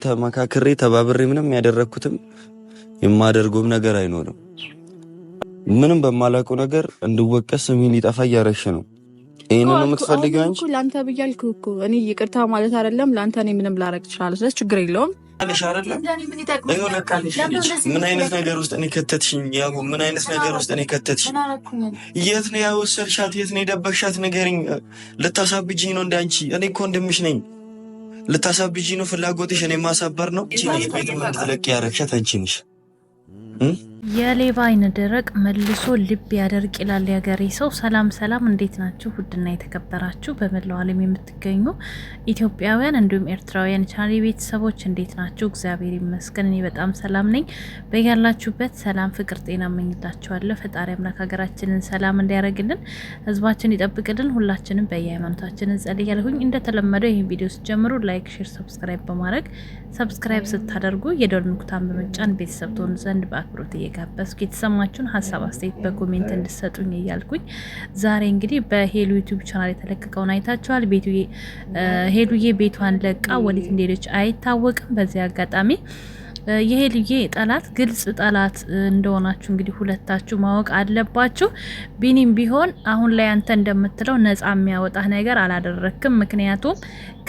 ተመካክሬ ተባብሬ ምንም ያደረኩትም የማደርገውም ነገር አይኖርም። ምንም በማላውቀው ነገር እንድወቀስ ምን ሊጠፋ እያረሽ ነው። ይሄንን ነው የምትፈልጊው አንቺ? ላንተ ብያልኩ እኮ እኔ ይቅርታ ማለት አይደለም ላንተ እኔ ምንም ላረግ ይችላል። ስለዚህ ችግር የለውም አለሽ አይደለም። ምን አይነት ነገር ውስጥ እኔ ከተትሽኝ? ያው ምን አይነት ነገር ውስጥ እኔ ከተትሽኝ? የት ነው ያወሰድሻት? የት ነው የደበቅሻት? ንገሪኝ። ልታሳብጂኝ ነው እንዳንቺ? እኔ እኮ ወንድምሽ ነኝ። ልታሳብጂኝ ነው ፍላጎትሽ? እኔ ማሳበር ነው? እቺ ልጅ ቤት ምትለቅ ያረግሻት አንቺ ነሽ። የሌባ አይን ደረቅ መልሶ ልብ ያደርቅ ይላል ያገሬ ሰው። ሰላም ሰላም፣ እንዴት ናችሁ? ውድና የተከበራችሁ በመላው ዓለም የምትገኙ ኢትዮጵያውያን እንዲሁም ኤርትራውያን ቻናሌ ቤተሰቦች እንዴት ናችሁ? እግዚአብሔር ይመስገን እኔ በጣም ሰላም ነኝ። በያላችሁበት ሰላም፣ ፍቅር፣ ጤና እመኝላችኋለሁ። ፈጣሪ አምላክ ሀገራችንን ሰላም እንዲያደርግልን፣ ህዝባችን ይጠብቅልን። ሁላችንም በየሃይማኖታችን እንጸልያለሁኝ። እንደተለመደው ይህን ቪዲዮ ስትጀምሩ ላይክ፣ ሼር፣ ሰብስክራይብ በማድረግ ሰብስክራይብ ስታደርጉ የደወል ምልክቱን በመጫን ቤተሰብ ትሆኑ ዘንድ በአክብሮት ጋበዝኩ። የተሰማችሁን ሀሳብ አስተያየት በኮሜንት እንድትሰጡኝ እያልኩኝ ዛሬ እንግዲህ በሄሉ ዩቲዩብ ቻናል የተለቀቀውን አይታችኋል። ሄሉዬ ቤቷን ለቃ ወዴት እንደሄደች አይታወቅም። በዚህ አጋጣሚ የሄሉዬ ጠላት ግልጽ ጠላት እንደሆናችሁ እንግዲህ ሁለታችሁ ማወቅ አለባችሁ። ቢኒም ቢሆን አሁን ላይ አንተ እንደምትለው ነፃ የሚያወጣህ ነገር አላደረክም። ምክንያቱም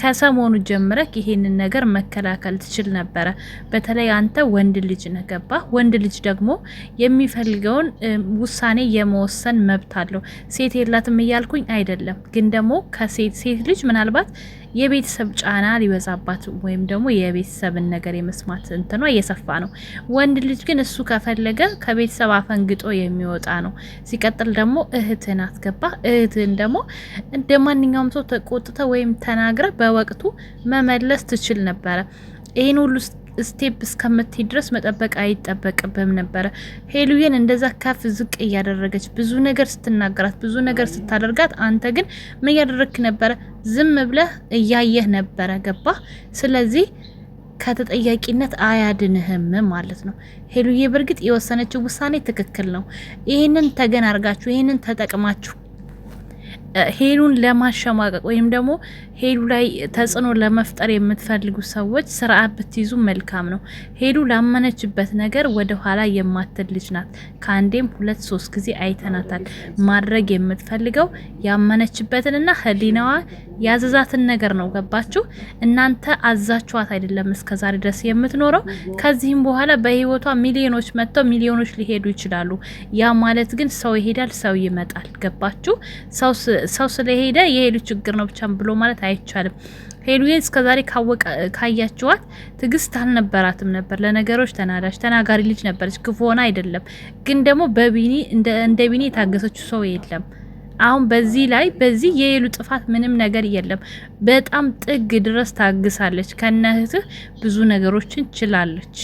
ከሰሞኑ ጀምረክ ይሄንን ነገር መከላከል ትችል ነበረ። በተለይ አንተ ወንድ ልጅ ነህ፣ ገባህ? ወንድ ልጅ ደግሞ የሚፈልገውን ውሳኔ የመወሰን መብት አለው። ሴት የላትም እያልኩኝ አይደለም፣ ግን ደግሞ ሴት ልጅ ምናልባት የቤተሰብ ጫና ሊበዛባት ወይም ደግሞ የቤተሰብን ነገር የመስማት እንትኗ እየሰፋ ነው። ወንድ ልጅ ግን እሱ ከፈለገ ከቤተሰብ አፈንግጦ የሚወጣ ነው። ሲቀጥል ደግሞ እህትን አትገባ። እህትን ደግሞ እንደ ማንኛውም ሰው ተቆጥተ ወይም ተናግረ በወቅቱ መመለስ ትችል ነበረ። ይሄን ሁሉ ስቴፕ እስከምትሄድ ድረስ መጠበቅ አይጠበቅብም ነበረ። ሄሉዬን እንደዛ ከፍ ዝቅ እያደረገች ብዙ ነገር ስትናገራት ብዙ ነገር ስታደርጋት፣ አንተ ግን ምን እያደረግክ ነበረ? ዝም ብለህ እያየህ ነበረ። ገባ? ስለዚህ ከተጠያቂነት አያድንህም ማለት ነው። ሄሉዬ በእርግጥ የወሰነችው ውሳኔ ትክክል ነው። ይሄንን ተገን አርጋችሁ ይሄንን ተጠቅማችሁ ሄሉን ለማሸማቀቅ ወይም ደግሞ ሄሉ ላይ ተጽዕኖ ለመፍጠር የምትፈልጉ ሰዎች ስርዓት ብትይዙ መልካም ነው። ሄሉ ላመነችበት ነገር ወደ ኋላ የማትል ልጅ ናት። ከአንዴም 2-3 ጊዜ አይተናታል። ማድረግ የምትፈልገው ያመነችበትንና ህሊናዋ ያዘዛትን ነገር ነው። ገባችሁ? እናንተ አዛችኋት አይደለም እስከዛሬ ድረስ የምትኖረው። ከዚህም በኋላ በህይወቷ ሚሊዮኖች መጥተው ሚሊዮኖች ሊሄዱ ይችላሉ። ያ ማለት ግን ሰው ይሄዳል፣ ሰው ይመጣል። ገባችሁ? ሰው ስለሄደ የሄሉ ችግር ነው ብቻ ብሎ ማለት አይቻልም። ሄሉዬን እስከዛሬ ካያችኋት ትግስት አልነበራትም ነበር። ለነገሮች ተናጋሪ ልጅ ነበረች። ክፉ ሆና አይደለም፣ ግን ደግሞ በቢኒ እንደ ቢኒ የታገሰችው ሰው የለም። አሁን በዚህ የሄሉ ጥፋት ምንም ነገር የለም። በጣም ጥግ ድረስ ታግሳለች። ከነህትህ ብዙ ነገሮችን ችላለች።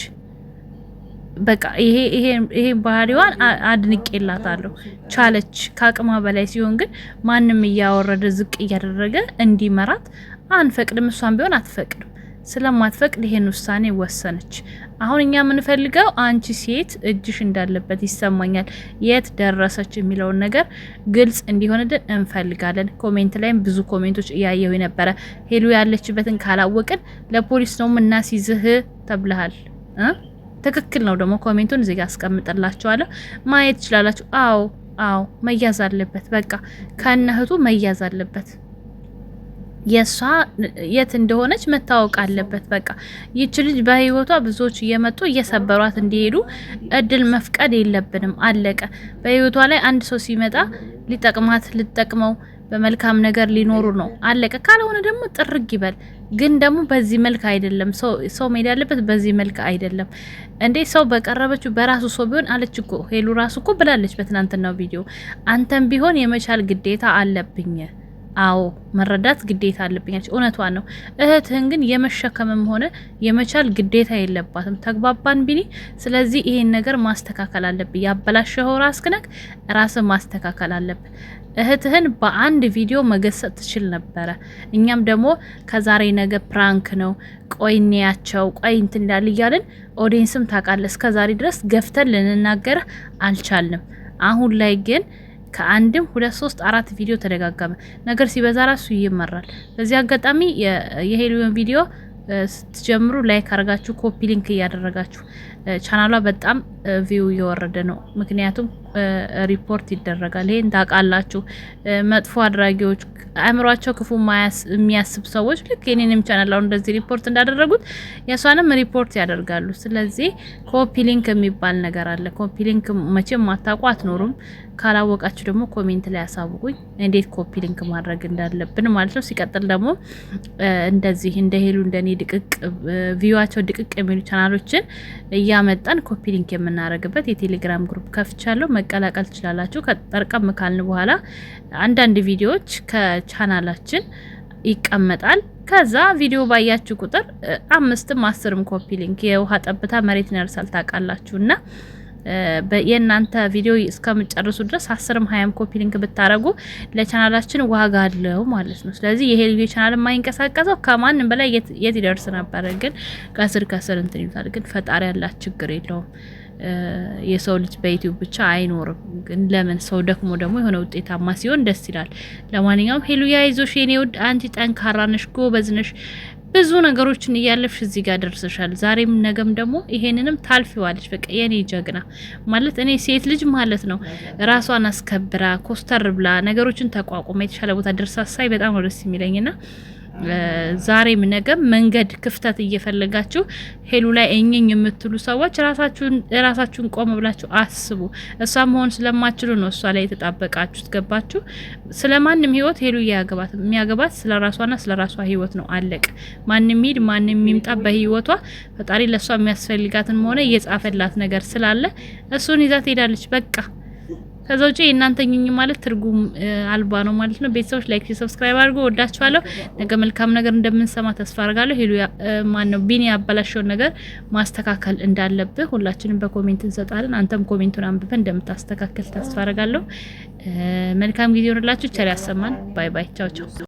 በቃ ይሄ ባህሪዋን አድንቄላታለሁ። ቻለች። ከአቅሟ በላይ ሲሆን ግን ማንም እያወረደ ዝቅ እያደረገ እንዲመራት አንፈቅድም። እሷን ቢሆን አትፈቅድም። ስለማትፈቅድ ይሄን ውሳኔ ወሰነች። አሁን እኛ የምንፈልገው አንቺ ሴት እጅሽ እንዳለበት ይሰማኛል። የት ደረሰች የሚለውን ነገር ግልጽ እንዲሆንልን እንፈልጋለን። ኮሜንት ላይም ብዙ ኮሜንቶች እያየሁ ነበረ። ሄሉ ያለችበትን ካላወቅን ለፖሊስ ነው ምናስይዝህ ተብለሃል። ትክክል ነው። ደግሞ ኮሜንቱን እዚህ ጋር አስቀምጥላችኋለሁ ማየት ትችላላችሁ። አዎ መያዝ አለበት። በቃ ከነህቱ መያዝ አለበት። የሷ የት እንደሆነች መታወቅ አለበት። በቃ ይቺ ልጅ በህይወቷ ብዙዎች እየመጡ እየሰበሯት እንዲሄዱ እድል መፍቀድ የለብንም። አለቀ። በህይወቷ ላይ አንድ ሰው ሲመጣ ልጠቅመው በመልካም ነገር ሊኖሩ ነው። አለቀ። ካልሆነ ደግሞ ጥርግ ይበል። ግን ደግሞ በዚህ መልክ አይደለም። ሰው መሄድ ያለበት በዚህ መልክ አይደለም። እንዴ ሰው በቀረበችው በራሱ ሰው ቢሆን አለች እኮ ሄሉ ራሱ እኮ ብላለች በትናንትናው ቪዲዮ። አንተም ቢሆን የመቻል ግዴታ አለብኝ። አዎ መረዳት ግዴታ አለብኛች። እውነቷን ነው። እህትህን ግን የመሸከምም ሆነ የመቻል ግዴታ የለባትም። ተግባባን ቢኒ? ስለዚህ ይሄን ነገር ማስተካከል አለብህ። ያበላሸኸው ራስህ ማስተካከል አለብህ። እህትህን በአንድ ቪዲዮ መገሰጥ ትችል ነበረ። እኛም ደግሞ ከዛሬ ነገ ፕራንክ ነው ቆይኔያቸው ቆይ እንትን እንዳል እያልን ኦዲየንስም ታውቃለህ እስከዛሬ ድረስ ገፍተን ልንናገር አልቻልንም። አሁን ላይ ግን ከአንድም 2-3-4 ቪዲዮ ተደጋጋመ ነገር ሲበዛ ራሱ ይመራል። በዚህ አጋጣሚ የሄሉን ቪዲዮ ስትጀምሩ ላይክ አርጋችሁ ኮፒ ሊንክ እያደረጋችሁ ቻናሏ በጣም ቪው እየወረደ ነው። ምክንያቱም ሪፖርት ይደረጋል። ይሄን ታውቃላችሁ። መጥፎ አድራጊዎች አእምሯቸው ክፉ የሚያስብ ሰዎች ልክ የኔንም ቻናል አሁን እንደዚህ ሪፖርት እንዳደረጉት የሷንም ሪፖርት ያደርጋሉ። ስለዚህ ኮፒ ሊንክ የሚባል ነገር አለ። ኮፒ ሊንክ መቼም ማታውቁ አትኖሩም። ካላወቃችሁ ደግሞ ኮሜንት ላይ ያሳውቁኝ እንዴት ኮፒ ሊንክ ማድረግ እንዳለብን ማለት ነው። ሲቀጥል ደግሞ እንደዚህ እንደ ሄሉ እንደኔ ድቅቅ ቪዋቸው ድቅቅ የሚሉ ቻናሎችን እያመጣን ኮፒ ሊንክ የምናደርግበት የቴሌግራም ግሩፕ ከፍቻለሁ። መቀላቀል ትችላላችሁ። ከጠርቀም ካልን በኋላ አንዳንድ ቪዲዮዎች ከቻናላችን ይቀመጣል። ከዛ ቪዲዮ ባያችሁ ቁጥር 5ም 10ም ኮፒ ሊንክ የውሃ ጠብታ መሬት ያርሳል ታውቃላችሁና የእናንተ ቪዲዮ እስከምጨርሱ ድረስ 10ም 20ም ኮፒ ሊንክ ብታረጉ ለቻናላችን ዋጋ አለው ማለት ነው። ስለዚህ ይሄ ቪዲዮ ቻናል የማይንቀሳቀሰው ከማንም በላይ የት ይደርስ ነበር፣ ግን ከስር እንትን ይላል። ግን ፈጣሪ ያላት ችግር የለውም። የሰው ልጅ በዩቲዩብ ብቻ አይኖርም። ግን ለምን ሰው ደክሞ ደግሞ የሆነ ውጤታማ ሲሆን ደስ ይላል። ለማንኛውም ሄሉ ያይዞሽ የኔ ውድ፣ አንቺ ጠንካራ ነሽ፣ ጎበዝ ነሽ። ብዙ ነገሮችን እያለፍሽ እዚህ ጋር ደርሰሻል። ዛሬም ነገም ደግሞ ይሄንንም ታልፊዋለሽ። በቃ የኔ ጀግና ማለት እኔ ሴት ልጅ ማለት ነው ራሷን አስከብራ ኮስተር ብላ ነገሮችን ተቋቁማ የተሻለ ቦታ ደርሳ ሳይ በጣም ነው ደስ የሚለኝና ዛሬም ነገም መንገድ ክፍተት እየፈለጋችሁ ሄሉ ላይ እኝኝ የምትሉ ሰዎች ራሳችሁን ቆም ብላችሁ አስቡ። እሷ መሆን ስለማትችሉ ነው እሷ ላይ የተጣበቃችሁት። ገባችሁ? ስለማንም ህይወት ሄሉ ያገባት የሚያገባት ስለራሷና ስለራሷ ህይወት ነው። አለቅ ማንም ሂድ ማንም ይምጣ በህይወቷ ፈጣሪ ለሷ የሚያስፈልጋትን ሆነ እየጻፈላት ነገር ስላለ እሱን ይዛ ትሄዳለች። በቃ ከዛ ውጪ እናንተኝኝ ማለት ትርጉም አልባ ነው ማለት ነው። ቤተሰቦች ላይክ ሰብስክራይብ አድርጉ። ወዳችኋለሁ። ነገ መልካም ነገር እንደምንሰማ ተስፋ አድርጋለሁ። ሄሉ ማነው ቢኒ ያበላሽውን ነገር ማስተካከል እንዳለብህ ሁላችንም በኮሜንት እንሰጣለን። አንተም ኮሜንቱን አንብበህ እንደምታስተካክል ተስፋ አድርጋለሁ። መልካም ጊዜ ይሁንላችሁ። ቸር ያሰማን። ባይ ባይ። ቻው ቻው።